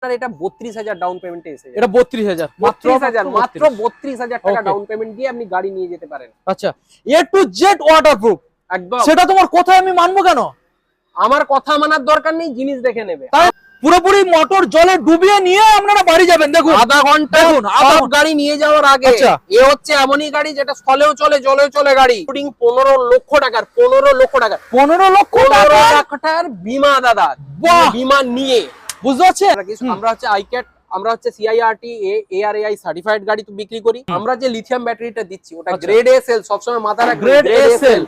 এটা ৩২,০০০ ডাউন পেমেন্টে এসে এটা ৩২,০০০ মাত্র ৩২,০০০ টাকা ডাউন পেমেন্ট দিয়ে আপনি গাড়ি নিয়ে যেতে পারেন। আচ্ছা, এ টু জেড ওয়াটারপ্রুফ, একদম। সেটা তোমার কোথায় আমি মানবো কেন? আমার কথা মানার দরকার নেই, জিনিস দেখে নেবে। তাই পুরোপুরি মোটর জলে ডুবিয়ে নিয়ে আপনারা বাড়ি যাবেন। দেখুন আধা ঘন্টা সব গাড়ি নিয়ে যাওয়ার আগে এ হচ্ছে এমনই গাড়ি যেটা স্থলেও চলে জলেও চলে গাড়ি। 15 লক্ষ টাকার 15 লক্ষ টাকার বীমা দাদা, বীমা নিয়ে বুঝতে পারছেন। আমরা হচ্ছে আইক্যাট, আমরা হচ্ছে সিআইআরটি এআরএআই সার্টিফাইড গাড়ি তো বিক্রি করি। আমরা যে লিথিয়াম ব্যাটারিটা দিচ্ছি ওটা গ্রেড এ সেল, সবসময় মাথা রাখবেন গ্রেড এ সেল।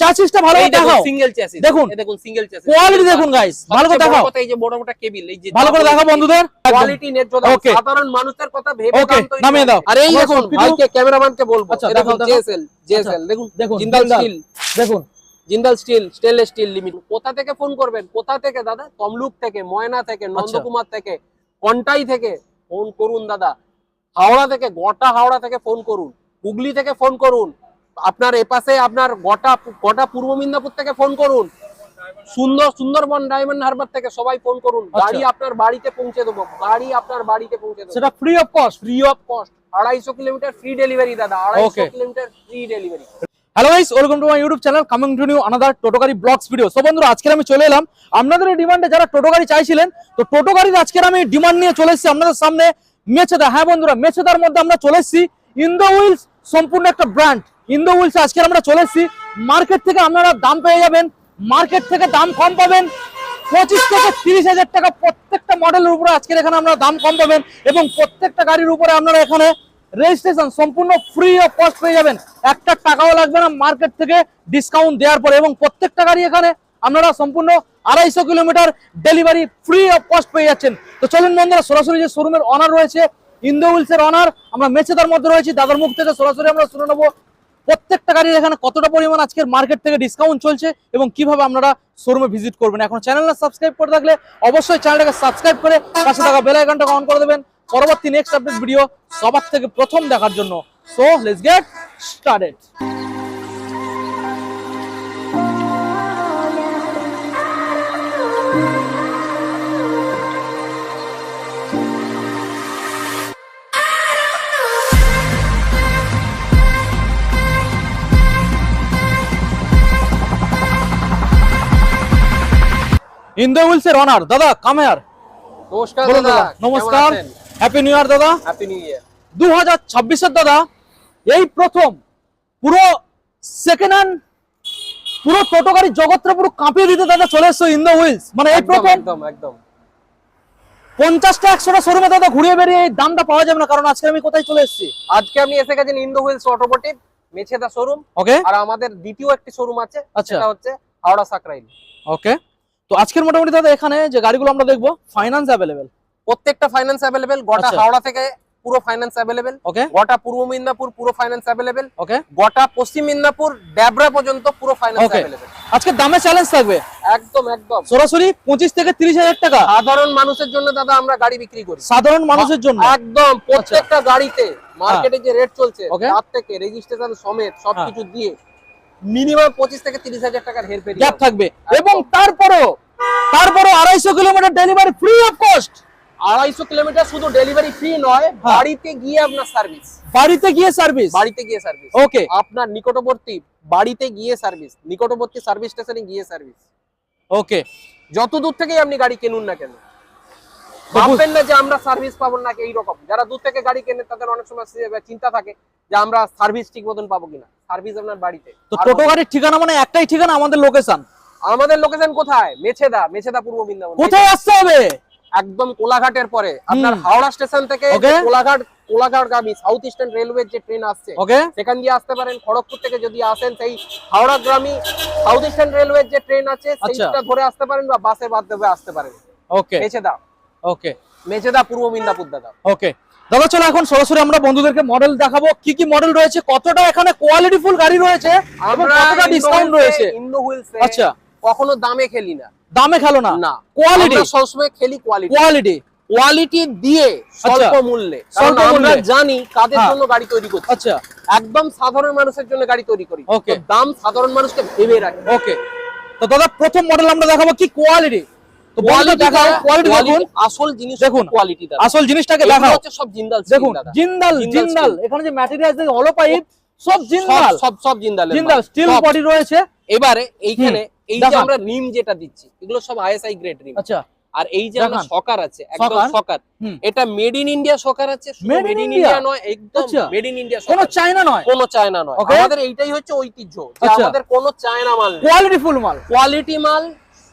চাসিসটা ভালো করে দেখাও, সিঙ্গেল চ্যাসিস দেখুন, দেখুন সিঙ্গেল চ্যাসিস কোয়ালিটি দেখুন গাইস, ভালো করে দেখাও। এই যে বড় বড় কেবল, এই যে ভালো করে দেখাও বন্ধুদের, কোয়ালিটি ন্যায্য দাম, সাধারণ মানুষের কথা ভেবে দাম তো নামিয়ে দাও। আরে এই দেখুন ভাইকে ক্যামেরাম্যানকে বলবো, দেখুন জেএসএল দেখুন, জিন্দাল স্টিল, দেখুন Jindal still, stainless steel limited. কোথা থেকে ফোন করবেন? কোথা থেকে দাদা? তমলুক থেকে, ময়না থেকে, নন্দকুমার থেকে, কন্টাই থেকে ফোন করুন দাদা। হাওড়া থেকে, গোটা হাওড়া থেকে ফোন করুন, হুগলি থেকে ফোন করুন, আপনার এপাশে আপনার গোটা পূর্ব মিদনাপুর থেকে ফোন করুন, সুন্দরবন ডায়মন্ড হারবার থেকে সবাই ফোন করুন। গাড়ি আপনার বাড়িতে পৌঁছে দেবো, গাড়ি আপনার বাড়িতে পৌঁছে দেবো, সেটা free of cost. 250 kilometre free delivery দাদা, 250 kilometre free delivery. Hello guys, welcome to my YouTube channel, coming to new another toto গাড়ি ব্লগস ভিডিও। সো বন্ধুরা, আজকে আমি চলে এলাম আপনাদের এই ডিমান্ডে যারা টোটো গাড়ি চাইছিলেন, তো টোটো গাড়ির আজকে আমি ডিমান্ড নিয়ে চলে এসেছি আপনাদের সামনে। মেচেদা, হ্যাঁ বন্ধুরা, মেচেদার মধ্যে আমরা চলে এসেছি। ইন্দো হুইলস সম্পূর্ণ একটা ব্র্যান্ড। ইন্দো হুইলস আজকে আমরা চলে এসেছি। মার্কেট থেকে আপনারা দাম পেয়ে যাবেন, মার্কেট থেকে দাম কম পাবেন। 25 থেকে 30,000 টাকা প্রত্যেকটা মডেলের উপরে আজকে এখানে আপনারা দাম কম পাবেন, এবং প্রত্যেকটা গাড়ির উপরে আপনারা এখানে রেজিস্ট্রেশন সম্পূর্ণ ফ্রি অফ কস্ট পেয়ে যাবেন। একটা টাকাও লাগবে না মার্কেট থেকে ডিসকাউন্ট দেওয়ার পরে, এবং প্রত্যেকটা গাড়ি এখানে আপনারা সম্পূর্ণ 250 kilometre delivery free of cost পেয়ে যাচ্ছেন। তো চলুন বন্ধুরা, সরাসরি যে শোরুমের অনার রয়েছে, ইন্দো হুইলসের অনার, আমরা মেচেদার মধ্যে রয়েছি, দাদার মুখ থেকে সরাসরি আমরা শুনে নেবো প্রত্যেকটা গাড়ির এখানে কতটা পরিমাণ আজকের মার্কেট থেকে ডিসকাউন্ট চলছে এবং কিভাবে আপনারা শোরুমে ভিজিট করবেন। এখন চ্যানেলটা সাবস্ক্রাইব করে থাকলে অবশ্যই চ্যানেলটাকে সাবস্ক্রাইব করে পাশে থাকা বেল আইকনটাকে অন করে দেবেন পরবর্তী নেক্সট আপডেট ভিডিও সবার থেকে প্রথম দেখার জন্য। So let's get started. Indo হুইলসের অনার দাদা, কাম হিয়ার। নমস্কার দাদা। নমস্কার, হ্যাপি নিউ ইয়ার দাদা। Happy new year. 2026 দাদা এই প্রথম পুরো সেকেন্ড হ্যান্ড পুরো টোটো গাড়ির জগৎটা পুরো কাঁপিয়ে দিতে দাদা চলে এসছো ইন্দো হুইলস। মানে এই প্রথম একদম 50টা 100টা শোরুমে দাদা ঘুরিয়ে বেরিয়ে এই দামটা পাওয়া যাবে না, কারণ আজকে আমি কোথায় চলে এসেছি? আজকে আমি এসে গেছি ইন্দো হুইলস অটোমোটিভ মেছেদা শোরুম। ওকে, আর আমাদের দ্বিতীয় একটি শোরুম আছে, আচ্ছা, সেটা হচ্ছে হাওড়া সাকরাইল। ওকে, তো আজকের মোটামুটি দাদা এখানে যে গাড়িগুলো আমরা দেখবো ফাইন্যান্স অ্যাভেলেবেল, প্রত্যেকটা ফাইন্যান্স অ্যাভেলেবেল। গোটা হাওড়া থেকে পুরো ফাইন্যান্স অ্যাভেলেবেল। ওকে, গোটা পূর্ব মিদনাপুর পুরো ফাইন্যান্স অ্যাভেলেবেল। ওকে, গোটা পশ্চিম মিদনাপুর ড্যাবরা পর্যন্ত পুরো ফাইন্যান্স অ্যাভেলেবেল। আজকে দামে চ্যালেঞ্জ থাকবে একদম সরাসরি 25 থেকে 30,000 টাকা। সাধারণ মানুষের জন্য দাদা আমরা গাড়ি বিক্রি করি, সাধারণ মানুষের জন্য একদম। প্রত্যেকটা গাড়িতে মার্কেটে যে রেট চলছে তার থেকে রেজিস্ট্রেশন সমেত সবকিছু দিয়ে মিনিমাম 25 থেকে 30,000 টাকার হেরফের গ্যাপ থাকবে। এবং তারপরও 250 kilometre delivery free of cost. 250 kilometre শুধু ডেলিভারি ফ্রি নয়, বাড়িতে গিয়ে আপনার সার্ভিস, বাড়িতে গিয়ে সার্ভিস, বাড়িতে গিয়ে সার্ভিস। ওকে, আপনার নিকটবর্তী বাড়িতে গিয়ে সার্ভিস, নিকটবর্তী সার্ভিস স্টেশনে গিয়ে সার্ভিস। ওকে, যত দূর থেকেই আপনি গাড়ি কিনুন না কেন, ভাববেন না যে আমরা সার্ভিস পাবো না। এই রকম যারা দূর থেকে গাড়ি কেনে তাদের অনেক সময় চিন্তা থাকে যে আমরা সার্ভিস ঠিক মতন পাবো কিনা। সার্ভিস আপনার বাড়িতে। তো টোটো গাড়ির ঠিকানা মানে একটাই ঠিকানা, আমাদের লোকেশন। আমাদের লোকেশন কোথায়? মেছেদা পূর্ব মিদনাপুর। কোথায় আসতে হবে? একদম কোলাঘাটের পরে আপনার হাওড়া স্টেশন থেকে কোলাঘাটগামী সাউথ ইস্টার্ন রেলওয়ে যে ট্রেন আসছে সেখান দিয়ে আসতে পারেন। খড়গপুর থেকে যদি আসেন সেই হাওড়াগামী সাউথ ইস্টার্ন রেলওয়ে যে ট্রেন আছে সেইটা ধরে আসতে পারেন, বা বাসের মাধ্যমে আসতে পারেন। ওকে, মেছেদা। ওকে, মেছেদা পূর্ব মিদনাপুর দাদা। ওকে দাদা, চলো এখন সরাসরি আমরা বন্ধুদেরকে মডেল দেখাবো, কি কি মডেল রয়েছে, কতটা এখানে কোয়ালিটিফুল গাড়ি রয়েছে এবং কতটা ডিসকাউন্ট রয়েছে। ইন্দো হুইলস আচ্ছা, কখনো দামে খেলি না, দামে খেলো না, না কোয়ালিটি, আমরা সবসময় খেলি কোয়ালিটি। কোয়ালিটি দিয়ে স্বল্প মূল্যে, কারণ আমরা জানি কাদের জন্য গাড়ি তৈরি করছি। আচ্ছা, একদম সাধারণ মানুষের জন্য গাড়ি তৈরি করি। দাম সাধারণ মানুষকে ভেবে রাখি। ওকে, তো দাদা প্রথম মডেল আমরা দেখাবো কি কোয়ালিটি। তো বন্ধুরা দেখাও কোয়ালিটি দেখুন, আসল জিনিস দেখুন কোয়ালিটি দাদা, আসল জিনিসটাকে এগুলো দেখাও। হচ্ছে সব জিন্দাল দেখুন জিন্দাল জিন্দাল জিন্দাল, এখানে যে ম্যাটেরিয়াল আছে হলো পাইপ সব জিন্দাল, সব জিন্দালের জিন্দাল মাল, স্টিল সব। বডি রয়েছে। এবারে এইখানে এই যে দেখান। আমরা রিম যেটা দিচ্ছি এগুলো সব আইএসআই গ্রেড রিম। আচ্ছা আর এই যে আমরা দেখান। সকার আছে একদম সকার। সকার, হুম। এটা মেড ইন ইন্ডিয়া সকার আছে, Made in made in India? India নয়, একদম আচ্ছা। মেড ইন ইন্ডিয়া কোনো সকার, চাইনা নয়, কোনো চায়না নয়। Okay. আমাদের এইটাই হচ্ছে ঐতিহ্য যে আচ্ছা। আমাদের কোনো চায়না মাল নেই, কোয়ালিটি ফুল মাল। কোয়ালিটি মাল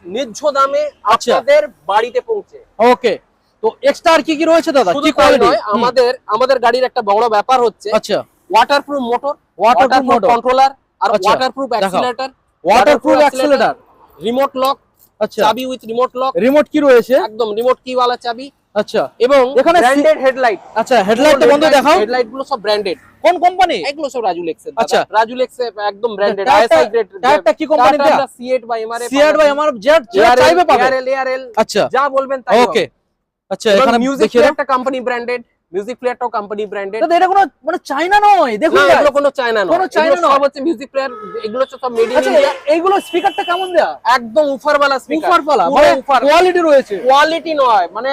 ন্যায্য দামে আচ্ছা। আপনাদের বাড়িতে পৌঁছে। ওকে, তো এক্সট্রা আর কি কি রয়েছে দাদা, শুধু কি তাই কোয়ালিটি? নয়, আমাদের গাড়ির একটা বড় ব্যাপার হচ্ছে আচ্ছা waterproof motor, waterproof motor, controller আর আচ্ছা, ওয়াটারপ্রুফ দেখাও। Accelerator, waterproof accelerator, remote lock, আচ্ছা চাবি উইথ রিমোট লক, রিমোট কি রয়েছে? একদম রিমোট কি ওয়ালা চাবি, আচ্ছা এবং এখানে ব্র্যান্ডেড হেডলাইট। আচ্ছা হেডলাইটটা বন্ধু দেখাও, হেডলাইট গুলো সব ব্র্যান্ডেড। কোন কোম্পানি? এগুলো সব রাজুলেক্স এর। আচ্ছা। রাজুলেক্স একদম ব্র্যান্ডেড টায়ারটা- আইএসআই গ্রেড। টায়ারটা কি কোম্পানি দেয়া? সিএট বা এমআরএফ, সিআর বাই আমার জেড চাইবে পাবে। এআরএল, আচ্ছা যা বলবেন তাই। ওকে, আচ্ছা এখানে এখানে মিউজিক দেখিয়ে দাও। প্লেয়ারটা কোম্পানি ব্র্যান্ডেড, মিউজিক প্লেয়ারটাও কোম্পানি ব্র্যান্ডেড। দাদা এটা কোনো মানে চাইনা নয়, দেখুন না, guys। এগুলো কোনো চায়না নয়, কোনো চায়না এগুলো সব নয়। হচ্ছে মিউজিক প্লেয়ার, এগুলো হচ্ছে সব মেড ইন আচ্ছা ইন্ডিয়া। এইগুলো স্পিকারটা কেমন দেয়া? একদম উফারওয়ালা স্পিকার, উফারওয়ালা, মানে কোয়ালিটি রয়েছে। কোয়ালিটি নয়, মানে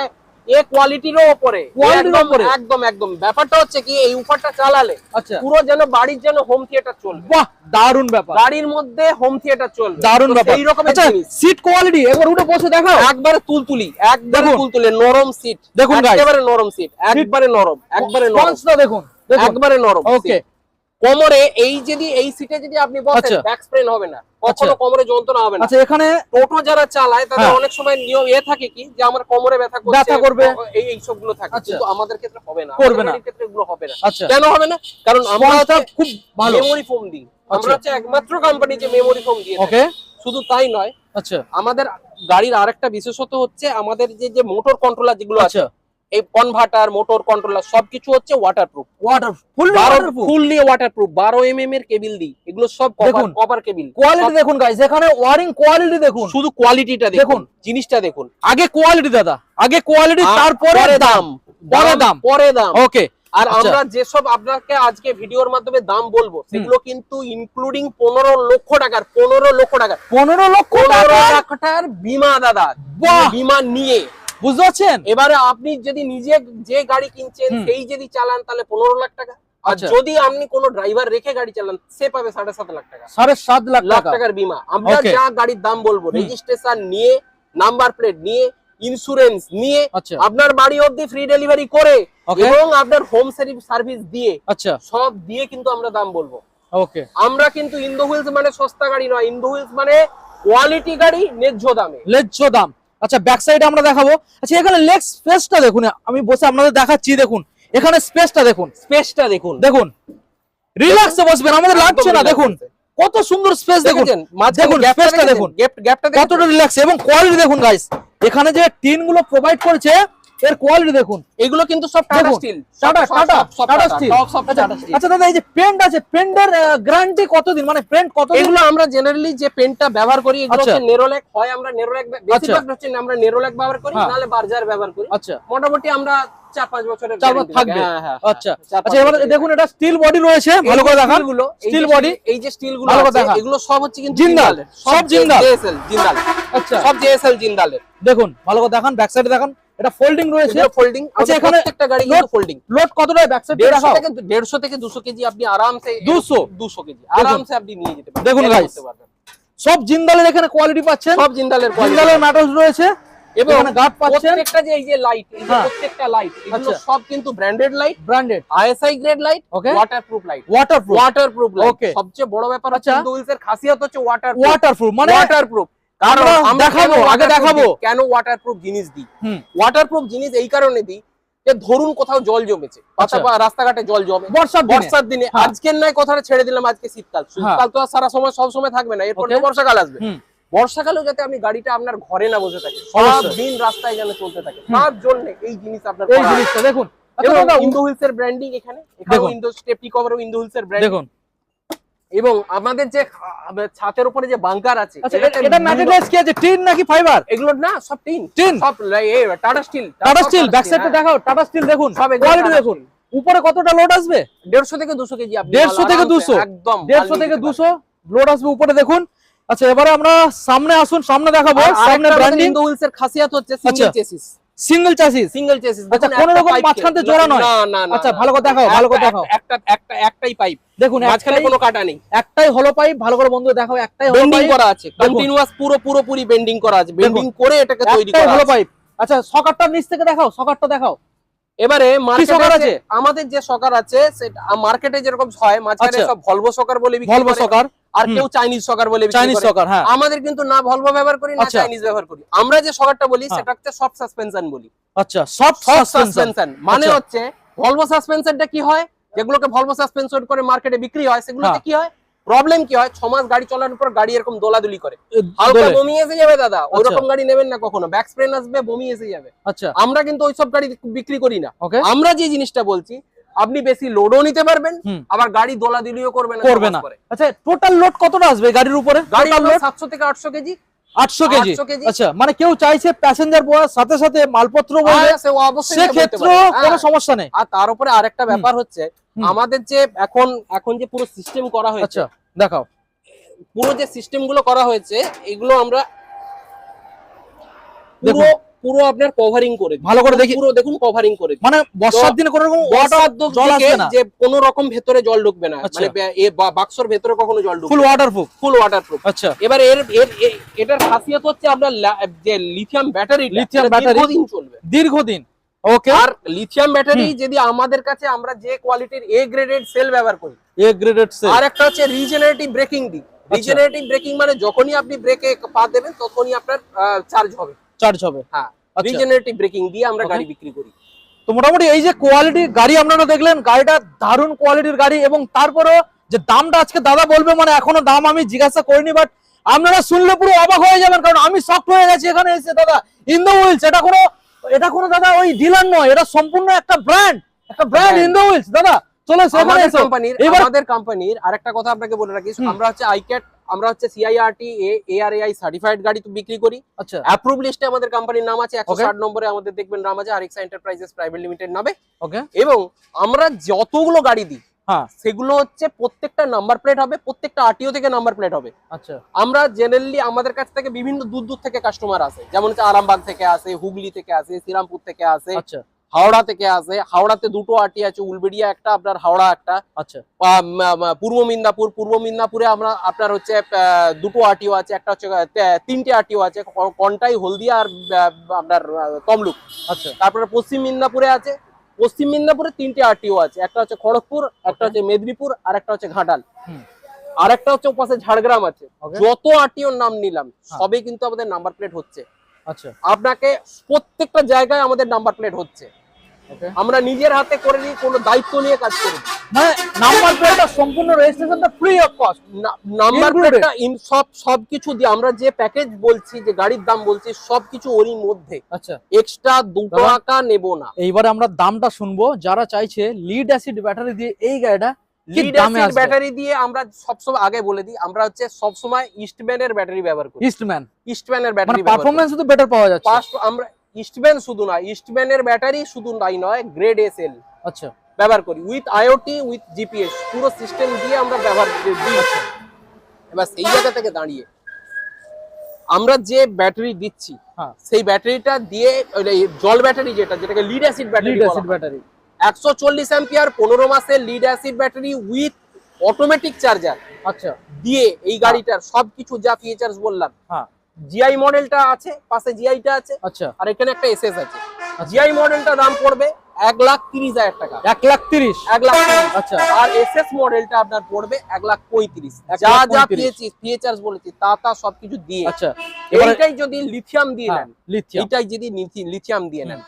এ কোয়ালিটিরও উপরে, কোয়ালিটির একদম উপরে। একদম একদম। ব্যাপারটা হচ্ছে কি এই উফারটা চালালে আচ্ছা পুরো যেন বাড়ির যেন হোম থিয়েটার চলবে, বাহ দারুন ব্যাপার, গাড়ির মধ্যে হোম থিয়েটার চলবে, দারুন তো ব্যাপার। সেই রকমের আচ্ছা জিনিস। সিট কোয়ালিটি একবার উঠে বসে দেখাও। একবারে তুলতুলি, একবারে দেখুন। তুলতুলে নরম সিট, দেখুন guys। একেবারে নরম সিট, একবারে নরম, একবারে নরম, স্পঞ্জটা দেখুন, দেখুন একবারে নরম। ওকে কোমরে এই সিটে যদি আপনি বসেন আচ্ছা। ব্যাক স্প্রেন হবে না, কখনো আচ্ছা। কোমরে যন্ত্রণা হবে না। আচ্ছা এখানে টোটো যারা চালায় তাদের হ্যাঁ। অনেক সময় নিয়ম থাকে কি যে আমার কোমরে ব্যথা ব্যথা করবে। এই সবগুলো থাকে, আচ্ছা। কিন্তু আমাদের ক্ষেত্রে হবে না, করবে না। আমাদের ক্ষেত্রে এগুলো হবে না। আচ্ছা কেন হবে না? কারণ আমরা স্পঞ্জটা খুব ভালো। মেমোরি ফোম দিই, আমরা আচ্ছা। হচ্ছে একমাত্র কোম্পানি যে মেমোরি ফোম দিয়ে ওকে শুধু তাই নয়, আচ্ছা আমাদের গাড়ির আরেকটা বিশেষত্ব হচ্ছে আমাদের যে মোটর কন্ট্রোলার যেগুলো আছে, আচ্ছা এই কনভার্টার মোটর কন্ট্রোলার সবকিছু হচ্ছে ওয়াটারপ্রুফ, ওয়াটার ফুল ফুললি ওয়াটারপ্রুফ। 12 mm এর কেবিল দিই, এগুলো সব দেখুন। Copper cable. কোয়ালিটি দেখুন গাইস, এখানে ওয়ারিং কোয়ালিটি দেখুন, শুধু কোয়ালিটিটা দেখুন। দেখুন, জিনিসটা দেখুন। আগে কোয়ালিটি দাদা, আগে কোয়ালিটি তারপরে পরে দাম, পরে দাম। ওকে আর আচ্ছা। আমরা যেসব আপনাকে আজকে ভিডিওর মাধ্যমে দাম বলবো সেগুলো কিন্তু ইনক্লুডিং 15 লক্ষ টাকার 15 লক্ষ 15 টাকা টাকার বীমা দাদা, বাহ। বীমা নিয়ে। বুঝতে পারছেন? এবারে আপনি যদি নিজে যে গাড়ি কিনছেন হুম। সেই যদি চালান তাহলে 15 লাখ টাকা, আর আচ্ছা। যদি আপনি কোনো ড্রাইভার রেখে গাড়ি চালান সে পাবে 7.5 লাখ টাকা, 7.5 লাখ লাখ টাকা। টাকার বীমা। আমরা Okay. যা গাড়ির দাম বলবো হুম। রেজিস্ট্রেশন নিয়ে, নাম্বার প্লেট নিয়ে, ইন্স্যুরেন্স নিয়ে, আচ্ছা আপনার বাড়ি অবধি ফ্রি ডেলিভারি করে Okay. এবং আপনার হোম সার্ভিস দিয়ে, আচ্ছা সব দিয়ে কিন্তু আমরা দাম বলবো। ওকে আমরা কিন্তু ইন্দো হুইলস মানে সস্তা গাড়ি নয়, ইন্দো হুইলস মানে কোয়ালিটি গাড়ি ন্যায্য দামে। লেজ্জ দাম। আচ্ছা ব্যাক সাইডে আমরা দেখাবো। আচ্ছা এখানে লেগ স্পেসটা দেখুন, আমি বসে আপনাদের দেখাচ্ছি, দেখুন এখানে স্পেসটা দেখুন, স্পেসটা দেখুন, দেখুন রিল্যাক্সে বসবেন, আমাদের লাগছে না, একদম দেখুন relax কত সুন্দর স্পেস দেখুন, দেখেছেন মাঝখানে দেখুন গ্যাপটা স্পেসটা দেখেছেন, দেখুন গ্যাপটা দেখেছেন কতটা রিল্যাক্স, এবং কোয়ালিটি দেখুন গাইস, এখানে যে টিন গুলো প্রোভাইড করেছে এর কোয়ালিটি দেখুন। এগুলো কিন্তু সব টাটা দেখুন, স্টিল, টাটা টাটা স্টিল। সব টাটা স্টিল। আচ্ছা দাদা এই যে পেন্ট আছে, পেন্টের গ্যারান্টি কতদিন, মানে পেন্ট কতদিন? এগুলো আমরা জেনারেলি যে পেনটা ব্যবহার করি এগুলো আচ্ছা। হচ্ছে নেরোল্যাক, হয় আমরা নেরোল্যাক, বেশিরভাগ হচ্ছে আমরা নেরোল্যাক ব্যবহার করি, হ্যাঁ। নাহলে বার্জার ব্যবহার করি। আচ্ছা মোটামুটি আমরা 4-5 বছরের 4 guarantee থাকবে। হ্যাঁ, হ্যাঁ, আচ্ছা 4-5 আচ্ছা এবার বছরের দেখুন এটা স্টিল বডি রয়েছে, ভালো করে দেখান। গুলো স্টিল বডি, এই যে স্টিল গুলো ভালো করে আছে দেখান। এগুলো সব হচ্ছে কিন্তু জিন্দাল, সব জিন্দাল। জেএসএল জিন্দাল, আচ্ছা সব জেএসএল জিন্দালের। দেখুন ভালো করে দেখান, ব্যাক সাইডে দেখান, এটা ফোল্ডিং রয়েছে। এগুলো ফোল্ডিং, আচ্ছা, এখানে প্রত্যেকটা গাড়ি কিন্তু ফোল্ডিং। লোড কতটা ব্যাক সাইডে 150 দেখাও? থেকে 200 কেজি আপনি আরামসে 200 কেজি আরামসে আপনি নিয়ে যেতে পারবেন। দেখুন carry guys, করতে পারবেন। সব জিন্দালের এখানে কোয়ালিটি পাচ্ছেন, সব জিন্দালের quality। জিন্দালের ম্যাটার্স রয়েছে এবং এখানে গার্ড পাচ্ছেন, প্রত্যেকটা যে এই যে লাইট, এই যে হ্যাঁ। প্রত্যেকটা লাইট এগুলো আচ্ছা। সব কিন্তু branded light, branded ISI grade light, Okay. Waterproof light, waterproof, waterproof light. Okay. সবচেয়ে বড় ব্যাপার হচ্ছে আচ্ছা। ইন্দো হুইলসের খাসিয়ত হচ্ছে ওয়াটারপ্রুফ। ওয়াটারপ্রুফ মানে ওয়াটারপ্রুফ কারণ আমরা আমরা দেখাবো, কেন আগে waterproof দেখাবো। দিই? কেন ওয়াটারপ্রুফ জিনিস দিই? হুম। ওয়াটারপ্রুফ জিনিস এই কারণে দিই যে ধরুন কোথাও জল জমেছে, আচ্ছা। রাস্তাঘাটে জল জমে বর্ষার দিনে, দিনে, আজকের নয় কথাটা ছেড়ে দিলাম, আজকে শীতকাল তো আর সারা সময় সব সময় থাকবে না, এরপর তো Okay. বর্ষাকাল আসবে। হুম। বর্ষাকালেও যাতে আপনি গাড়িটা আপনার ঘরে না বসে থাকে, অবশ্যই। সব দিন রাস্তায় যেন চলতে থাকে, তার জন্য এই জিনিস আপনার এই করা। জিনিসটা দেখুন। আচ্ছা এবং দাদা ইন্দো হুইলসের ব্র্যান্ডিং এখানে দেখুন। ইন্দো স্টেপনি কভারও ইন্দো হুইলসের ব্র্যান্ডিং। দেখুন এবং আমাদের যে ছাতের উপরে যে বাঙ্কার আছে, আচ্ছা এটাতে এটা ম্যাটেরিয়ালস কি আছে, টিন নাকি ফাইবার? এগুলো না সব টিন, টিন? সব Tata Steel. Tata Steel, back সাইডে দেখাও, টাটা স্টিল দেখুন, সব এগুলো কোয়ালিটি টাটা দেখুন। উপরে কতটা লোড আসবে? 150 থেকে 200 কেজি আপনি 150 থেকে 200, একদম 150 থেকে 200 লোড আসবে উপরে। দেখুন আচ্ছা এবারে আমরা সামনে আসুন, সামনে দেখাবো। সামনে ব্র্যান্ডিং ইন্দো হুইলস এর খাসিয়াত হচ্ছে সিঙ্গেল চেসিস, সিঙ্গেল চ্যাসিস। আচ্ছা কোন রকম মাঝখান থেকে জোড়া নয়? না না না, আচ্ছা ভালো করে দেখাও, ভালো করে দেখাও। একটাই পাইপ, দেখুন মাঝখানে কোনো কাটা নেই, একটাই হলো পাইপ। ভালো করে বন্ধু দেখাও, একটাই হলো বেন্ডিং পাইপ করা আছে, কন্টিনিউয়াস পুরোপুরি বেন্ডিং করা আছে, বেন্ডিং করে এটাকে তৈরি করা হলো আছে। পাইপ। আচ্ছা সকারটা নিচ থেকে দেখাও, সকারটা দেখাও। এবারে সকার মার্কেটে আছে? আমাদের যে সকার আছে সেটা মার্কেটে যেরকম হয়, মাঝখানে সব ভলভো সকার বলে বিক্রি ভলভো করে, সকার, আর কেউ চাইনিজ সকার বলে বিক্রি চাইনিজ করে। সকার, হ্যাঁ। আমাদের কিন্তু না ভলভো ব্যবহার করি না চাইনিজ ব্যবহার করি, আমরা যে সকারটা বলি সেটা হচ্ছে সফট সাসপেনশন বলি। আচ্ছা সফট সাসপেনশন মানে হচ্ছে ভলভো সাসপেনশনটা কি হয়, যেগুলোকে ভলভো সাসপেনশন করে মার্কেটে বিক্রি হয় সেগুলোতে কি হয়, প্রবলেম কি হয়, 6 মাস গাড়ি চালানোর পর গাড়ি এরকম দোলাদুলি করে, হালকা বমি এসে যাবে দাদা, ওইরকম গাড়ি নেবেন না কখনো, ব্যাক স্প্রেন আসবে, বমি এসে যাবে। আচ্ছা আমরা কিন্তু ওইসব গাড়ি বিক্রি করি না। আমরা যে জিনিসটা বলছি, আপনি বেশি লোডও নিতে পারবেন, আবার গাড়ি দোলাদুলিও করবে না। আচ্ছা টোটাল লোড কতটা আসবে গাড়ির উপরে? গাড়ির লোড 700 থেকে 800 কেজি। 800 কেজি। আচ্ছা মানে কেউ চাইছে প্যাসেঞ্জার বয়ার সাথে সাথে মালপত্র বলবে, সেক্ষেত্রে কোনো সমস্যা নেই। আর তার উপরে আরেকটা ব্যাপার হচ্ছে, আমাদের যে এখন যে পুরো সিস্টেম করা হয়েছে, আচ্ছা দেখাও, পুরো যে সিস্টেম গুলো করা হয়েছে এগুলো আমরা পুরো আপনার কভারিং করে, ভালো করে দেখি, পুরো দেখুন কভারিং করে, মানে বর্ষার দিনে কোনো রকম জল আসবে না, যে কোনো রকম ভেতরে জল ঢুকবে না, মানে এই বাক্সর ভেতরে কখনো জল ঢুকবে, ফুল ওয়াটারপ্রুফ। আচ্ছা এবার এটার খাসিয়ত হচ্ছে আপনার যে লিথিয়াম ব্যাটারি দীর্ঘদিন চলবে, দীর্ঘদিন। ওকে, আর লিথিয়াম ব্যাটারি যদি আমাদের কাছে, আমরা যে কোয়ালিটির এ গ্রেডেড সেল ব্যবহার করি, এ গ্রেডেড সেল, আর একটা হচ্ছে রিজেনারেটিভ ব্রেকিং দিই। রিজেনারেটিভ ব্রেকিং মানে যখনই আপনি ব্রেকে পা দেবেন তখনই আপনার চার্জ হবে। হ্যাঁ, রিজেনারেটিভ ব্রেকিং দিয়ে আমরা গাড়ি বিক্রি করি। তো মোটামুটি এই যে কোয়ালিটি গাড়ি আপনারা দেখলেন, গাড়িটা দারুণ কোয়ালিটির গাড়ি, এবং তারপরেও যে দামটা আজকে দাদা বলবে, মানে এখনো দাম আমি জিজ্ঞাসা করিনি, বাট আপনারা শুনলে পুরো অবাক হয়ে যাবেন, কারণ আমি শকড হয়ে গেছি এখানে এসে। দাদা ইন্দো হুইলস, এটা কোনো দাদা ওই ডিলার নয়, এটা সম্পূর্ণ একটা ব্র্যান্ড ইন্দো হুইলস। দাদা চলে সেখানে এসো। আমাদের কোম্পানির আরেকটা কথা আপনাকে বলে রাখি, আমরা হচ্ছে আইক্যাট, আমরা হচ্ছে CIRT ARAI সার্টিফাইড গাড়ি তো বিক্রি করি। আচ্ছা, অ্যাপ্রুভ লিস্টে আমাদের কোম্পানির নাম আছে, 160 নম্বরে আমাদের দেখবেন নাম আছে, আরিক্সা এন্টারপ্রাইজেস প্রাইভেট লিমিটেড নামে। ওকে, এবং আমরা যতগুলো গাড়ি দিই সেগুলো হচ্ছে প্রত্যেকটা নাম্বার প্লেট হবে, প্রত্যেকটা আরটিও থেকে নাম্বার প্লেট হবে। আচ্ছা, আমরা জেনারেলি আমাদের কাছ থেকে বিভিন্ন দূর থেকে কাস্টমার আসে, যেমন হচ্ছে আরামবাগ থেকে আসে, হুগলি থেকে আসে, শ্রীরামপুর থেকে আসে, আচ্ছা হাওড়া থেকে আসে। হাওড়াতে দুটো আরটি আছে, উলবেড়িয়া একটা, আপনার হাওড়া একটা। আচ্ছা, পূর্ব মিদনাপুরে আমরা আপনার হচ্ছে দুটো আরটিও আছে, একটা হচ্ছে 3টে আরটিও আছে, কন্টাই, হলদিয়া আর আপনার তমলুক। আচ্ছা, তারপরে পশ্চিম মিদনাপুরে আছে, পশ্চিম মিদনাপুরে 3টে আরটিও আছে, একটা হচ্ছে খড়গপুর, একটা হচ্ছে মেদিনীপুর, আর একটা হচ্ছে ঘাটাল, আর একটা হচ্ছে ওপাশে ঝাড়গ্রাম আছে। যত আরটিওর নাম নিলাম সবই কিন্তু আমাদের নাম্বার প্লেট হচ্ছে। আচ্ছা, আপনাকে প্রত্যেকটা জায়গায় আমাদের নাম্বার প্লেট হচ্ছে, আমরা নিজের হাতে করে নিই, কোনো দায়িত্ব নিয়ে কাজ করি। মানে নাম্বার প্লেটটা সম্পূর্ণ, রেজিস্ট্রেশনটা ফ্রি অফ কস্ট, নাম্বার প্লেটটা সবকিছু দিয়ে, আমরা যে প্যাকেজ বলছি, যে গাড়ির দাম বলছি, সবকিছু ওরই মধ্যে। আচ্ছা, এক্সট্রা 2 টাকা নেব না। এইবারে আমরা দামটা শুনবো। যারা চাইছে লিড অ্যাসিড ব্যাটারি দিয়ে এই গাড়িটা, লিড অ্যাসিড ব্যাটারি দিয়ে, আমরা সবসময় আগে বলে দিই, আমরা হচ্ছে সবসময় ইস্টম্যানের ব্যাটারি ব্যবহার করি। ইস্টম্যানের ব্যাটারি, পারফরম্যান্স শুধু বেটার পাওয়া যাচ্ছে। আমরা ইস্টম্যান শুধু না, ইস্টম্যানের ব্যাটারি শুধু তাই নয়, গ্রেড এ সেল আচ্ছা ব্যবহার করি, উইথ IoT উইথ GPS পুরো সিস্টেম দিয়ে আমরা ব্যবহার দিই। এবার সেই জায়গা থেকে দাঁড়িয়ে আমরা যে ব্যাটারি দিচ্ছি, সেই ব্যাটারিটা দিয়ে জল ব্যাটারি, যেটাকে লিড অ্যাসিড ব্যাটারি, 140 অ্যাম্পিয়ার 15 মাসের lead acid battery with automatic charger. আচ্ছা, দিয়ে এই গাড়িটার সবকিছু যা ফিচার্স বললাম, GI মডেলটা আছে, পাশে GI-টা আছে। আচ্ছা, আর এখানে একটা SS আছে। GI মডেলটা দাম পড়বে 1,30,000 টাকা। 1,30,000। আচ্ছা, আর SS মডেলটা আপনার পড়বে 1,35,000। যা ফিচার্স বলেছি তা সবকিছু দিয়ে। আচ্ছা, এইটাই যদি লিথিয়াম দিয়ে নেন, এইটাই যদি লিথিয়াম দিয়ে নেন,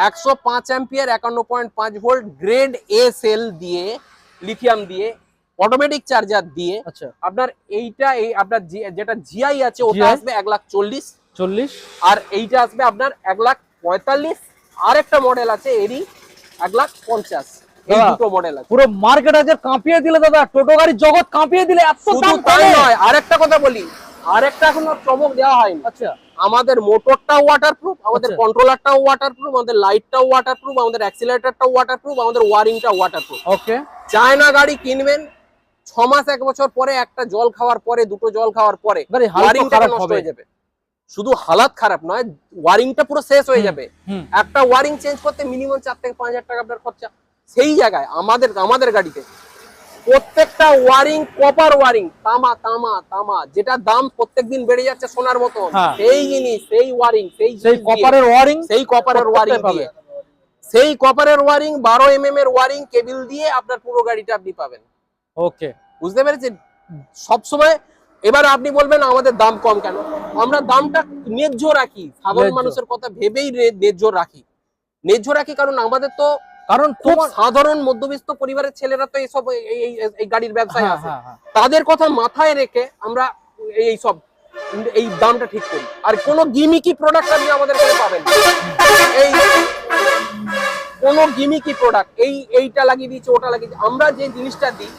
105 ampere 51.5 volt grade A cell দিয়ে, লিথিয়াম দিয়ে, অটোমেটিক চার্জার দিয়ে, আচ্ছা আপনার এইটা আপনার যেটা GI আছে ওটা আসবে 1,40,000, আর এইটা আসবে আপনার 1,45,000। আর একটা মডেল আছে এরই 1,50,000। এই দুটো মডেল আছে। পুরো মার্কেট আজ কাঁপিয়ে দিলে দাদা, টোটো গাড়ির জগৎ কাঁপিয়ে দিলে। এত দাম তাই নয়, আরেকটা কথা বলি, আরেকটা এখনো চমক দেওয়া হয়নি। আচ্ছা, আমাদের মোটরটাও ওয়াটারপ্রুফ, আমাদের কন্ট্রোলারটাও ওয়াটারপ্রুফ, আমাদের লাইটটাও ওয়াটারপ্রুফ, আমাদের অ্যাক্সিলারেটরটাও ওয়াটারপ্রুফ, আমাদের ওয়ারিংটাও ওয়াটারপ্রুফ। ওকে, চায়না গাড়ি কিনবেন, 6 মাস 1 বছর পরে একটা জল খাওয়ার পরে, দুটো জল খাওয়ার পরে ওয়ারিংটা নষ্ট হয়ে যাবে। শুধু হালাত খারাপ নয়, ওয়ারিংটা পুরো শেষ হয়ে যাবে। একটা ওয়ারিং চেঞ্জ করতে মিনিমাম 4 থেকে 5,000 টাকা আপনার খরচা। সেই জায়গায় আমাদের গাড়িতে প্রত্যেকটা ওয়ারিং কপার ওয়ারিং, তামা তামা তামা, যেটা দাম প্রত্যেকদিন বেড়ে যাচ্ছে সোনার মতো, সেই জিনিস, সেই ওয়ারিং, সেই কপারের ওয়ারিং, সেই কপারের ওয়ারিং দিয়ে, সেই কপারের ওয়ারিং 12 mm এর ওয়ারিং কেবল দিয়ে আপনার পুরো গাড়িটা আপনি পাবেন। ওকে, বুঝতে পেরেছেন? সব সময় এবার আপনি বলবেন আমাদের দাম কম কেন? আমরা দামটা ন্যায্য রাখি, সাধারণ মানুষের কথা ভেবেই ন্যায্য রাখি, কারণ আমাদের তো খুব সাধারণ মধ্যবিত্ত পরিবারের ছেলেরা তো এইসব এই গাড়ির ব্যবসায় আছে, তাদের কথা মাথায় রেখে আমরা এই দামটা ঠিক করি। আর কোনো গিমিকি প্রোডাক্ট আপনি আমাদের কাছে পাবেন না। এই কোনো গিমিকি প্রোডাক্ট এইটা লাগিয়ে দিচ্ছে, ওটা লাগিয়ে দিচ্ছে, আমরা যে জিনিসটা দিই,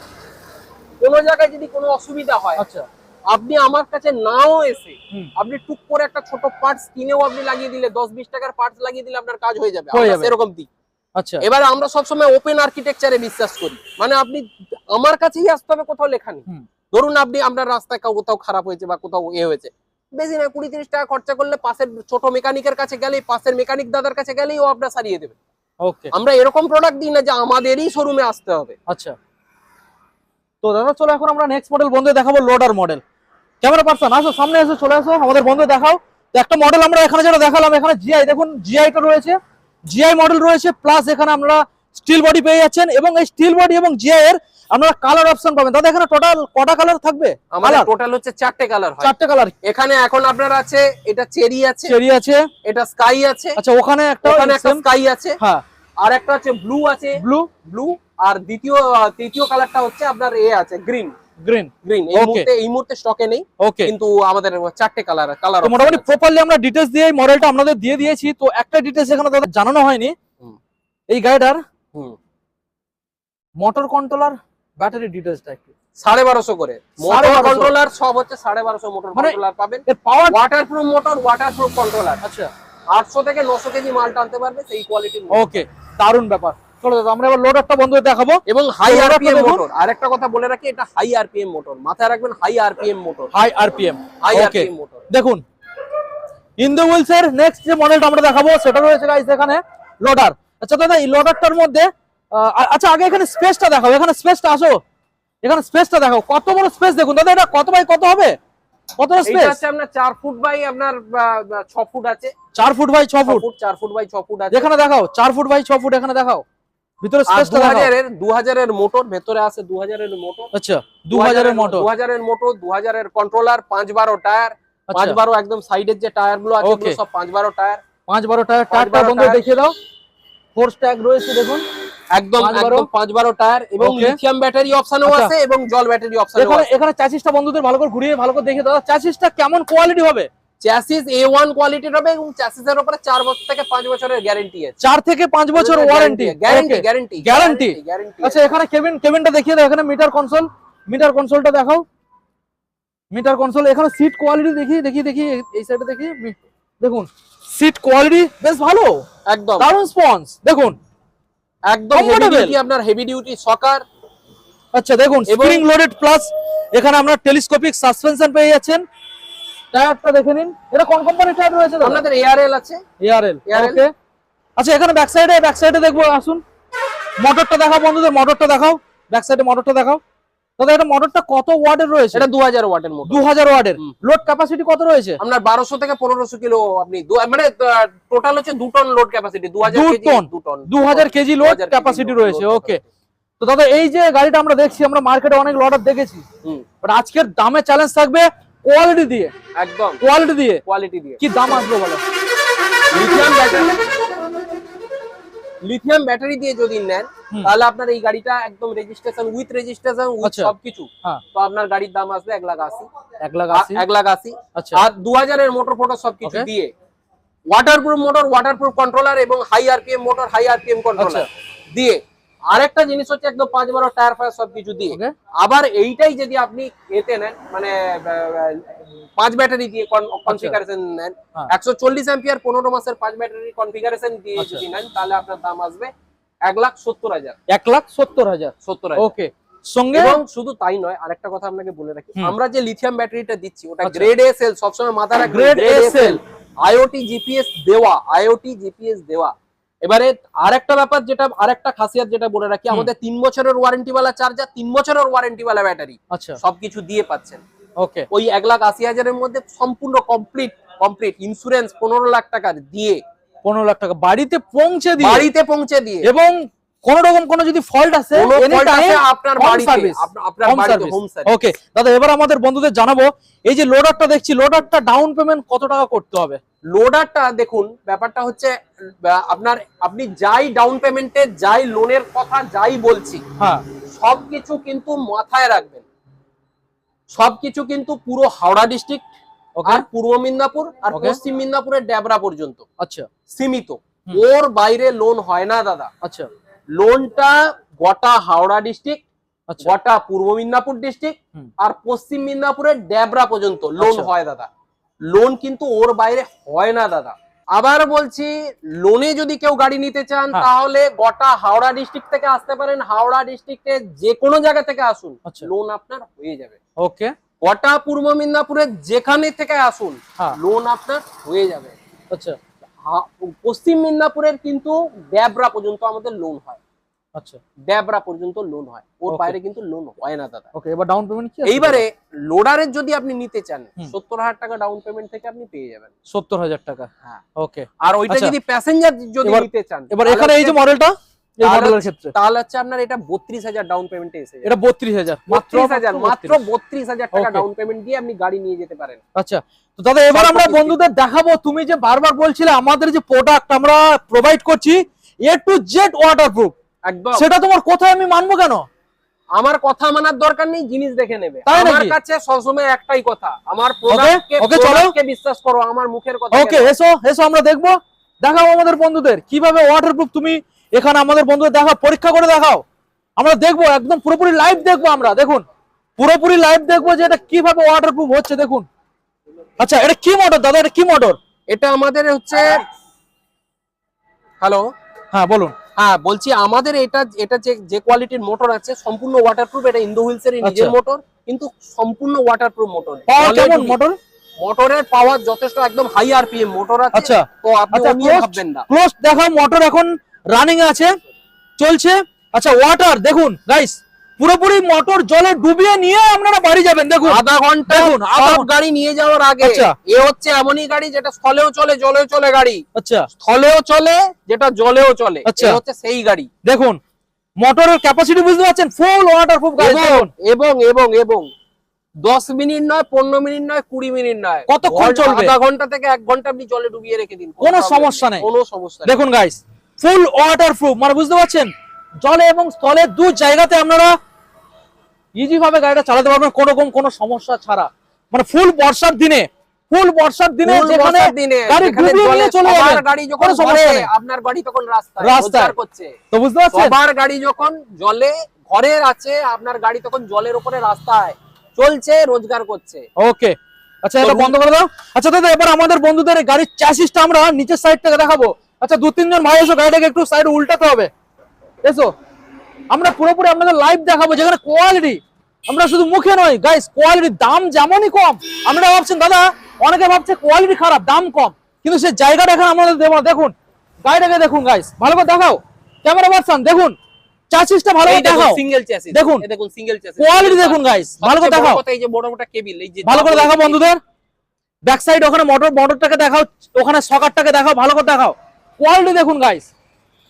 কোনো জায়গায় যদি কোনো অসুবিধা হয়, আচ্ছা, আপনি আমার কাছে নাও এসে আপনি টুক করে একটা ছোট পার্টস কিনেও আপনি লাগিয়ে দিলে, 10-20 টাকার পার্টস লাগিয়ে দিলে আপনার কাজ হয়ে যাবে, এরকম দিই। আচ্ছা, এবার আমরা সবসময় ওপেন আর্কিটেকচারে বিশ্বাস করি, মানে আপনি আমার কাছেই আসতে হবে, কোথাও লেখা নেই। ধরুন আপনি আপনার রাস্তায় কোথাও খারাপ হয়েছে বা কোথাও হয়েছে, বেশি না 20-30 টাকা খরচা করলে পাশের ছোট মেকানিকের কাছে গেলেই, পাশের মেকানিক দাদার কাছে গেলেই ও আপনার সারিয়ে দেবে। ওকে, আমরা এরকম প্রোডাক্ট দিই না যে আমাদেরই শোরুমে আসতে হবে। আচ্ছা, তো দাদা চলো এখন আমরা নেক্সট মডেল বন্ধু দেখাবো, লোডার মডেল। ক্যামেরা পারসন আসো, সামনে এসে চলে আসো, আমাদের বন্ধু দেখাও। তো একটা মডেল আমরা এখানে যেটা দেখালাম, এখানে জিআই, দেখুন জিআইটা রয়েছে, জিআই মডেল রয়েছে, প্লাস এখানে আমরা স্টিল বডি পেয়ে যাচ্ছেন, এবং এই স্টিল বডি এবং জিআই এর আপনারা কালার অপশন পাবেন। দাদা এখানে টোটাল কটা কালার থাকবে? আমাদের টোটাল হচ্ছে 4টে কালার হয়। 4টে কালার এখানে এখন আপনার আছে, এটা চেরি আছে, এটা স্কাই আছে, আচ্ছা ওখানে একটা স্কাই আছে, হ্যাঁ, আর একটা হচ্ছে ব্লু আছে, ব্লু, আর তৃতীয় কালারটা হচ্ছে আপনার আছে গ্রিন। এই মুহূর্তে স্টকে নেই, কিন্তু আমাদের 4টে কালার মোটামুটি প্রপারলি আমরা ডিটেইলস দিয়ে এই মডেলটা আপনাদের দিয়ে দিয়েছি। তো একটা ডিটেইলস এখানে তাদের জানানো হয়নি, এই গাড়িটার মোটর কন্ট্রোলার, ব্যাটারি ডিটেইলসটা একটু 1250 করে মোটর কন্ট্রোলার, সব হচ্ছে 1250 মোটর কন্ট্রোলার পাবেন। পাওয়ার ওয়াটারপ্রুফ মোটর, ওয়াটারপ্রুফ কন্ট্রোলার, আচ্ছা 800 থেকে 900 কেজি মাল টানতে পারবে, সেই কোয়ালিটির। ওকে, দারুণ ব্যাপার। চলো দাদা আমরা এবার লোডারটা বন্ধ দেখাবো, এবং হাই আরপিএম মোটর। আরেকটা কথা বলে রাখি, এটা হাই আরপিএম মোটর, মাথায় রাখবেন, high RPM motor, high RPM motor. দেখুন ইন্দু হুইলস এর নেক্সট যে মডেলটা আমরা দেখাবো সেটা রয়েছে গাইস এখানে লোডার। আচ্ছা দাদা এই লোডারটার মধ্যে আচ্ছা আগে এখানে স্পেসটা দেখাও, এখানে স্পেসটা আসো, এখানে স্পেসটা দেখাও, কত বড় স্পেস দেখুন দাদা, এটা কত বাই কত হবে? কত স্পেস আছে আপনার? 4 ফুট বাই আপনার 6 ফুট আছে, 4 foot by 6 foot, 4 foot by 6 foot আছে। এখানে দেখাও 4 ফুট বাই 6 ফুট, এখানে দেখাও ভিতরে স্পেসটা দেখাও। 2000 এর মোটর ভেতরে আছে, 2000 এর মোটর, আচ্ছা 2000 এর মোটর, 2000 এর মোটর, 2000 এর কন্ট্রোলার, 512 টায়ার, 512 একদম সাইডের যে টায়ার গুলো আছে ওগুলো সব 512 টায়ার, 512 টায়ার। টায়ারটা বন্ধু দেখিয়ে দাও, ফোর্স ট্যাগ রয়েছে দেখুন, একদম 512 টায়ার, এবং লিথিয়াম ব্যাটারি অপশনও আছে, এবং জল ব্যাটারি অপশনও আছে। এখানে চ্যাসিসটা বন্ধুদের ভালো করে ঘুরিয়ে ভালো করে দেখিয়ে দাও, চ্যাসিসটা কেমন কোয়ালিটি হবে? চ্যাসিস A1 কোয়ালিটির হবে, এবং চ্যাসিসের উপরে 4 বছর থেকে 5 বছরের গ্যারান্টি আছে, 4 থেকে 5 বছর ওয়ারেন্টি, গ্যারান্টি। আচ্ছা এখানে কেবিনটা দেখিয়ে দাও, এখানে মিটার কনসোলটা দেখাও, মিটার কনসোল। এখানে সিট কোয়ালিটি দেখি এই সাইডে দেখি, দেখুন সিট কোয়ালিটি বেশ ভালো, একদম দারুণ স্পঞ্জ, দেখুন একদম হেভি ডিউটি, আপনার হেভি ডিউটি সকার। আচ্ছা দেখুন স্প্রিং লোডেড, প্লাস এখানে আপনার টেলিস্কোপিক সাসপেনশন পেয়ে যাচ্ছেন। টায়ারটা দেখে নিন, এটা কোন কোম্পানির টায়ার রয়েছে? আমাদের এআরএল আছে, এআরএল। ওকে আচ্ছা এখানে ব্যাক সাইডে দেখবো, আসুন মোটরটা দেখাও বন্ধুদের, মোটরটা দেখাও, ব্যাক সাইডে মোটরটা দেখাও। দাদা এটা মোটরটা কত ওয়াটের রয়েছে? এটা 2000 ওয়াটের মোটর, 2000 ওয়াটের। লোড ক্যাপাসিটি কত রয়েছে? আপনার 1200 থেকে 1500 কিলো, আপনি মানে টোটাল হচ্ছে 2 ton load capacity, 2000 KG load capacity রয়েছে। ওকে তো দাদা এই যে গাড়িটা আমরা দেখছি, আমরা মার্কেটে অনেক লোডার দেখেছি, বাট আজকের দামে চ্যালেঞ্জ থাকবে কোয়ালিটি দিয়ে, একদম কোয়ালিটি দিয়ে। কি দাম আসবে বলো? লিথিয়াম ব্যাটারি দিয়ে যদি নেন তাহলে আপনার এই গাড়িটা একদম রেজিস্ট্রেশন উইথ সবকিছু, তো আপনার গাড়ির দাম আসবে 1,80,000। আচ্ছা আর 2000 এর মোটর ফোটর সবকিছু দিয়ে, ওয়াটারপ্রুফ মোটর, ওয়াটারপ্রুফ কন্ট্রোলার, এবং high RPM motor, high RPM controller দিয়ে। আরেকটা জিনিস হচ্ছে একদম 512 টায়ার ফায়ার সবকিছু দিয়ে। আবার এইটাই যদি আপনি এতে নেন, মানে 5 ব্যাটারি দিয়ে কনফিগারেশন নেন, 140 অ্যাম্পিয়ার 15 মাসের 5 ব্যাটারি কনফিগারেশন দিয়ে যদি নেন, তাহলে আপনার দাম আসবে 1,70,000। 1,70,000। ওকে সঙ্গে। এবং শুধু তাই নয়, আরেকটা কথা আপনাকে বলে রাখি, আমরা যে লিথিয়াম ব্যাটারিটা দিচ্ছি ওটা আচ্ছা। গ্রেড এ সেল, সবসময় মাথায় রাখবেন, grade A cell, IoT GPS দেওয়া, আইওটি জিপিএস দেওয়া। এবারে আরেকটা ব্যাপার, যেটা আরেকটা খাসিয়াত যেটা বলে রাখি, আমাদের 3 বছরের ওয়ারেন্টি वाला চার্জার, 3 বছরের ওয়ারেন্টি वाला ব্যাটারি, আচ্ছা সবকিছু দিয়ে পাচ্ছেন। ওকে, ওই 1,80,000 মধ্যে সম্পূর্ণ কমপ্লিট ইন্স্যুরেন্স 15 লাখ টাকা দিয়ে, 15 লাখ টাকা বাড়িতে পৌঁছে দিয়ে, এবং কোন রকম কোন যদি ফল্ট আছে আপনার বাড়িতে হোম সার্ভিস। ওকে দাদা, এবার আমাদের বন্ধুদের জানাবো, এই যে লোডারটা দেখছি, লোডারটা ডাউন পেমেন্ট কত টাকা করতে হবে? লোডারটা দেখুন, ব্যাপারটা হচ্ছে আপনি যাই ডাউন পেমেন্টে, যাই লোনের কথা যাই বলছি, হ্যাঁ, সবকিছু কিন্তু মাথায় রাখবেন, সবকিছু কিন্তু পুরো হাওড়া ডিস্ট্রিক্ট আর পূর্ব মিদনাপুর আর পশ্চিম মিদনাপুরের ড্যাবরা পর্যন্ত আচ্ছা সীমিত, ওর বাইরে লোন হয় না দাদা। আচ্ছা, লোনটা গোটা হাওড়া ডিস্ট্রিক্ট, আচ্ছা, গোটা পূর্ব মিদনাপুর ডিস্ট্রিক্ট আর পশ্চিম মিদনাপুরের ড্যাবরা পর্যন্ত লোন হয় দাদা। লোন কিন্তু ওর বাইরে হয় না দাদা। আবার বলছি, লোনে যদি কেউ গাড়ি নিতে চান তাহলে গোটা হাওড়া ডিস্ট্রিক্ট থেকে আসতে পারেন, হাওড়া ডিস্ট্রিক্টে যে কোনো জায়গা থেকে আসুন, লোন আপনার হয়ে যাবে। ওকে, গোটা পূর্ব মিদনাপুরের যেখানে থেকে আসুন, লোন আপনার হয়ে যাবে। আচ্ছা, পশ্চিম মিদনাপুরের কিন্তু ড্যাবরা পর্যন্ত আমাদের লোন হয়। আচ্ছা, ড্যাবরা পর্যন্ত লোন হয়, ওর বাইরে কিন্তু লোন হয় না দাদা। ওকে, এবার ডাউন পেমেন্ট কি? এইবারে লোডারের যদি আপনি নিতে চান, 70,000 টাকা ডাউন পেমেন্ট থেকে আপনি পেয়ে যাবেন। 70,000 টাকা, হ্যাঁ। ওকে, আর ওইটা যদি প্যাসেঞ্জার যদি নিতে চান, এবার এখানে এই যে মডেলটা, এই মডেলের ক্ষেত্রে তাহলে হচ্ছে আপনার এটা 32,000 ডাউন পেমেন্টে এসে যাবে। এটা 32,000, মাত্র 32,000 টাকা ডাউন পেমেন্ট দিয়ে আপনি গাড়ি নিয়ে যেতে পারেন। আচ্ছা, তো দাদা এবার আমরা বন্ধুদের দেখাবো, তুমি যে বারবার বলছিলে আমাদের যে প্রোডাক্ট আমরা প্রোভাইড করছি A to Z ওয়াটারপ্রুফ, একদম, সেটা তোমার কোথায় আমি মানবো কেন? আমার কথা মানার দরকার নেই, জিনিস দেখে নেবে। আমার কাছে সবসময় একটাই কথা, আমার প্রোডাক্টকে বিশ্বাস করো, আমার মুখের কথা। ওকে, এসো আমরা দেখবো, দেখাও আমাদের বন্ধুদের কিভাবে ওয়াটারপ্রুফ তুমি এখানে আমাদের বন্ধুদের দেখাও, পরীক্ষা করে দেখাও, আমরা দেখবো, একদম পুরোপুরি লাইভ দেখবো আমরা, দেখুন পুরোপুরি লাইভ দেখবো যে এটা কিভাবে ওয়াটারপ্রুফ হচ্ছে, দেখুন। আচ্ছা, এটা কি মোটর দাদা, এটা কি মোটর? এটা আমাদের হচ্ছে, হ্যালো, হ্যাঁ বলুন। হ্যাঁ বলছি, আমাদের এটা যে কোয়ালিটির মোটর আছে সম্পূর্ণ ওয়াটারপ্রুফ। এটা ইন্দো হুইলস এর নিজের মোটর, কিন্তু সম্পূর্ণ ওয়াটারপ্রুফ মোটর। পাওয়ার কেমন মোটর? মোটরের পাওয়ার যথেষ্ট, একদম হাই আরপিএম মোটর আছে। আচ্ছা, তো আপনি নিয়ে ভাববেন না। ক্লোজ দেখো, মোটর এখন রানিং এ আছে, চলছে। আচ্ছা, ওয়াটার দেখুন গাইস, পুরোপুরি মোটর জলে ডুবিয়ে নিয়ে আপনারা বাড়ি যাবেন। দেখুন আধা ঘন্টা, দেখুন গাড়ি নিয়ে যাওয়ার আগে। এ হচ্ছে এমনই গাড়ি যেটা স্থলেও চলে, জলেও চলে গাড়ি। আচ্ছা, স্থলেও চলে, যেটা জলেও চলে। আচ্ছা, হচ্ছে সেই গাড়ি। দেখুন মোটরের ক্যাপাসিটি বুঝতে পারছেন, ফুল ওয়াটারপ্রুফ গাড়ি। এবং 10 মিনিট নয়, 15 মিনিট নয়, 20 মিনিট নয়, কতক্ষণ চলবে? আধা ঘন্টা থেকে 1 ঘন্টা আপনি জলে ডুবিয়ে রেখে দিন, কোনো সমস্যা নেই, কোনো সমস্যা নেই। দেখুন গাইস, ফুল ওয়াটারপ্রুফ, মানে বুঝতে পারছেন, জলে এবং স্থলে দু জায়গাতে আপনারা ইজি ভাবে গাড়িটা চালাতে পারবেন কোনো সমস্যা ছাড়া। মানে ফুল বর্ষার দিনে যেখানে গাড়ি ডুবিয়ে নিয়ে চলে যাবে, গাড়ি যখন আপনার গাড়ি তখন রাস্তায় করছে, তো বুঝতে পারছেন, সবার গাড়ি যখন জলে ঘরে আছে, আপনার গাড়ি তখন জলের উপরে রাস্তায় চলছে, রোজগার করছে। ওকে, আচ্ছা এটা বন্ধ করে দাও। আচ্ছা দাদা, এবার আমাদের বন্ধুদের গাড়ির চ্যাসিসটা আমরা নিচের সাইড থেকে দেখাবো। আচ্ছা, 2-3 জন ভাই এসো, গাড়িটাকে একটু সাইড উল্টাতে হবে, এসো, আমরা পুরোপুরি আপনাদের লাইভ দেখাবো, যেখানে কোয়ালিটি আমরা শুধু মুখে নয় গাইস, কোয়ালিটির দাম যেমনই কম, আমরা ভাবছেন দাদা, অনেকে ভাবছে কোয়ালিটি খারাপ, দাম কম, কিন্তু সেই জায়গাটা এখানে আমাদের দেবো। দেখুন গাড়িটাকে দেখুন গাইস, ভালো করে দেখাও, ক্যামেরা পারসন দেখুন, চ্যাসিসটা ভালো করে দেখাও, সিঙ্গেল চ্যাসিস দেখুন, দেখুন সিঙ্গেল চ্যাসিস, কোয়ালিটি দেখুন গাইস, ভালো করে দেখাও। এই যে বড় মোটা কেবল, এই যে ভালো করে দেখাও বন্ধুদের, ব্যাক সাইড ওখানে মোটরটাকে দেখাও, ওখানে সকারটাকে দেখাও, ভালো করে দেখাও, কোয়ালিটি দেখুন গাইস।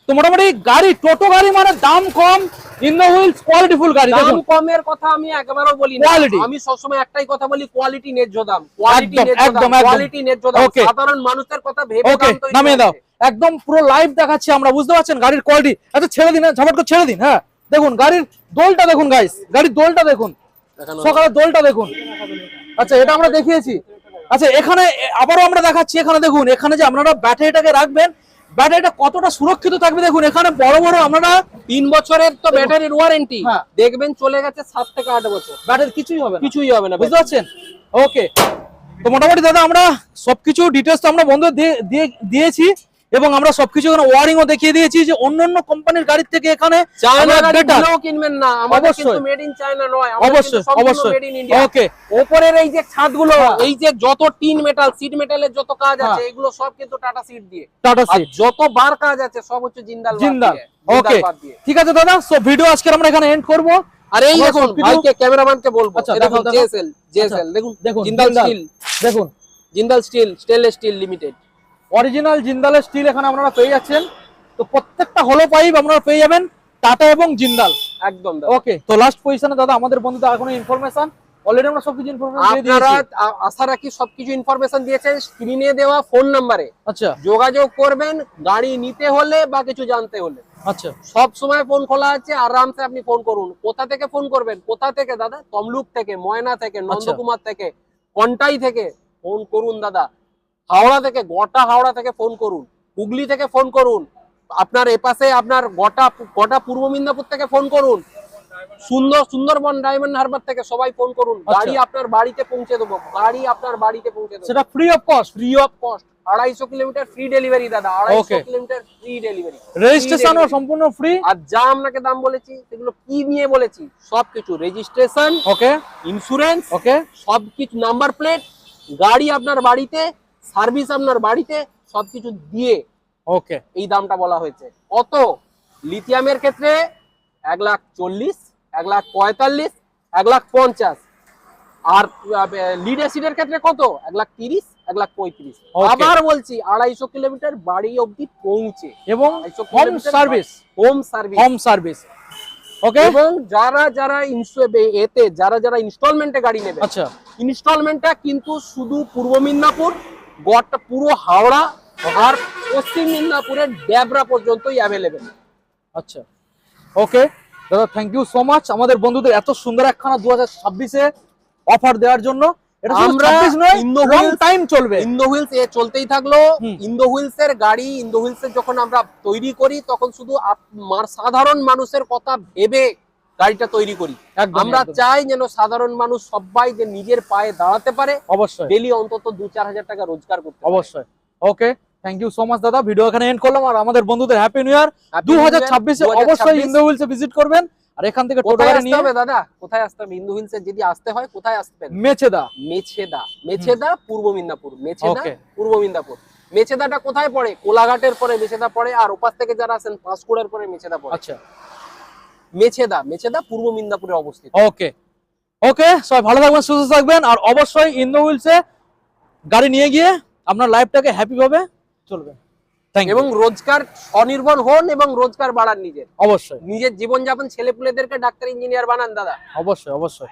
তো মোটামুটি গাড়ি, টোটো গাড়ি মানে দাম কম, ইন্দো হুইলস কোয়ালিটিফুল গাড়ি। দাম কমের কথা আমি একবারও বলি না, আমি সবসময় একটাই কথা বলি, কোয়ালিটি ন্যায্য দাম, কোয়ালিটি ন্যায্য দাম, সাধারণ মানুষের কথা ভেবে দাম তৈরি নামিয়ে দাও। একদম পুরো লাইভ দেখাচ্ছি আমরা, বুঝতে পারছেন গাড়ির কোয়ালিটি। আচ্ছা ছেড়ে দিন, ঝাপট করে ছেড়ে দিন। হ্যাঁ দেখুন গাড়ির দোলটা দেখুন গাইস, গাড়ির দোলটা দেখুন, সকালের দোলটা দেখুন। আচ্ছা, এটা আমরা দেখিয়েছি। আচ্ছা, এখানে আবারও আমরা দেখাচ্ছি, এখানে দেখুন, এখানে যে আপনারা ব্যাটারিটাকে রাখবেন, ব্যাটারিটা কতটা সুরক্ষিত থাকবে দেখুন। এখানে বড় বড় আমরা 3 বছরের তো ব্যাটারির ওয়ারেন্টি, দেখবেন চলে গেছে 7 থেকে 8 বছর, ব্যাটারি কিছুই হবে না, বুঝতে পারছেন। ওকে, তো মোটামুটি দাদা আমরা সবকিছু ডিটেইলস তো আমরা বন্ধু দিয়েছি। এবং আমরা সবকিছু এখানে ওয়ারিংও দেখিয়ে দিয়েছি যে অন্যান্য কোম্পানির গাড়ির থেকে এখানে চায়না আমরা গাড়ি better। গুলো কিনবেন না, আমাদের কিন্তু অবশ্যই। মেড ইন চায়না নয়, আমাদের অবশ্যই, কিন্তু সম্পূর্ণ অবশ্যই। Made in India. ওকে, উপরের এই যে ছাদগুলো, হ্যাঁ। এই যে যত টিন মেটাল, সিট মেটালের যত কাজ আছে, হ্যাঁ। এগুলো সব কিন্তু টাটা সিট দিয়ে। টাটা আর সিট, যত বার কাজ আছে সব হচ্ছে জিন্দাল জিন্দাল। বাদ ওকে, দিয়ে। ঠিক আছে দাদা, সো ভিডিও আজকে আমরা এখানে এন্ড করব। আর এই আমরা দেখুন সবকিছু- ভাইকে, ক্যামেরাম্যানকে বলবো, আচ্ছা, এই দেখাও, দেখুন দেখাও। জেএসএল দেখুন, দেখুন জিন্দাল জিন্দাল। স্টিল, দেখুন Jindal still, stainless steel limited. Original জিন্দালের স্টিল এখানে আপনারা পেয়ে যাচ্ছেন। তো প্রত্যেকটা হলো পাইপ আপনারা পেয়ে যাবেন টাটা এবং জিন্দাল। একদম দাদা। ওকে, তো লাস্ট পজিশনে দাদা আমাদের বন্ধুদের আর কোনো ইনফরমেশন? অলরেডি আমরা সবকিছু ইনফরমেশন দিয়ে আপনারা দিয়েছি। আশা রাখি সবকিছু ইনফরমেশন দিয়েছেন। স্ক্রিনে দেওয়া ফোন নাম্বারে আচ্ছা যোগাযোগ করবেন গাড়ি নিতে হলে বা কিছু জানতে হলে। আচ্ছা, সব সময় ফোন খোলা আছে, আরামসে আপনি ফোন করুন। কোথা থেকে ফোন করবেন? কোথা থেকে দাদা? তমলুক থেকে, ময়না থেকে, নন্দকুমার থেকে, কন্টাই থেকে ফোন করুন দাদা। হাওড়া থেকে, গোটা হাওড়া থেকে ফোন করুন। হুগলি থেকে ফোন করুন। আপনার এপাশে আপনার গোটা পূর্ব মিদনাপুর থেকে ফোন করুন। সুন্দরবন ডায়মন্ড হারবার থেকে সবাই ফোন করুন। গাড়ি আপনার বাড়িতে পৌঁছে দেবো, গাড়ি আপনার বাড়িতে পৌঁছে দেবো, সেটা free of cost. Free of cost. 250 kilometre free delivery দাদা, 250 কিলোমিটার ফ্রি ডেলিভারি, রেজিস্ট্রেশনও সম্পূর্ণ ফ্রি। আর যা আপনাকে দাম বলেছি সেগুলো কি নিয়ে বলেছি, সবকিছু রেজিস্ট্রেশন, ওকে ইন্স্যুরেন্স, ওকে সবকিছু, নাম্বার প্লেট, গাড়ি আপনার বাড়িতে, সার্ভিস আপনার বাড়িতে, সবকিছু দিয়ে ওকে, এই দামটা বলা হয়েছে। কত? লিথিয়ামের ক্ষেত্রে 1,40,000, 1,45,000, 1,50,000। আর লিড অ্যাসিডের ক্ষেত্রে কত? 1,30,000, 1,35,000। Okay. আবার বলছি 250 কিলোমিটার বাড়ি অবধি পৌঁছে, এবং 250 home kilometre service. Home service. Home service. Okay, এবং যারা ইনস্টলমেন্টে গাড়ি নেবে, আচ্ছা ইনস্টলমেন্টটা কিন্তু শুধু পূর্ব মিদনাপুর, গোটা পুরো হাওড়া আর পশ্চিম মিদনাপুরের ডেবরা পর্যন্তই অ্যাভেলেবেল। আচ্ছা, ওকে দাদা, থ্যাংক ইউ সো মাচ আমাদের বন্ধুদের এত সুন্দর একখানা 2026-এ অফার দেওয়ার জন্য। এটা শুধু আমরা 26 নয়, ইন্দো লং হুইলস- টাইম চলবে। ইন্দো হুইলস এ চলতেই থাকলো। হুম। ইন্দো হুইলস এর গাড়ি, ইন্দো হুইলস এর যখন আমরা তৈরি করি তখন শুধু সাধারণ মানুষের কথা ভেবে গাড়িটা তৈরি করি। একদম, আমরা একদম। চাই যেন সাধারণ মানুষ সবাই যে নিজের পায়ে দাঁড়াতে পারে, অবশ্যই ডেলি অন্তত 2-4 হাজার টাকা রোজগার করতে পারে। অবশ্যই। ওকে, থ্যাংক ইউ সো মাচ দাদা, ভিডিও এখানে এন্ড করলাম। আর আমাদের বন্ধুদের happy new year. Happy New Year, 2026-এ অবশ্যই ইন্দো হুইলসে ভিজিট করবেন। আর এখান থেকে টোটো কোথায় গাড়ি আসতে নিয়ে হবে দাদা? কোথায় আসতে হবে? ইন্দো হুইলস এ যদি আসতে হয় কোথায় আসবেন? মেছেদা। মেছেদা পূর্ব মিদনাপুর। মেছেদা Okay. পূর্ব মিদনাপুর। মেছেদাটা কোথায় পড়ে? কোলাঘাটের পরে মেছেদা পড়ে, আর ওপাশ থেকে যারা আসেন পাঁশকুড়ার পরে মেছেদা পড়ে। আচ্ছা, মেছেদা পূর্ব মিদনাপুরে অবস্থিত। ওকে ওকে, সবাই ভালো থাকবেন, সুস্থ থাকবেন। আর অবশ্যই ইন্দো হুইলসে গাড়ি নিয়ে গিয়ে আপনার লাইফটাকে হ্যাপি ভাবে চলবে। Thank you. এবং রোজগার স্বনির্ভর হন এবং রোজগার বাড়ান নিজের অবশ্যই জীবনযাপন, ছেলেপুলেদেরকে ডাক্তার ইঞ্জিনিয়ার বানান দাদা। অবশ্যই অবশ্যই।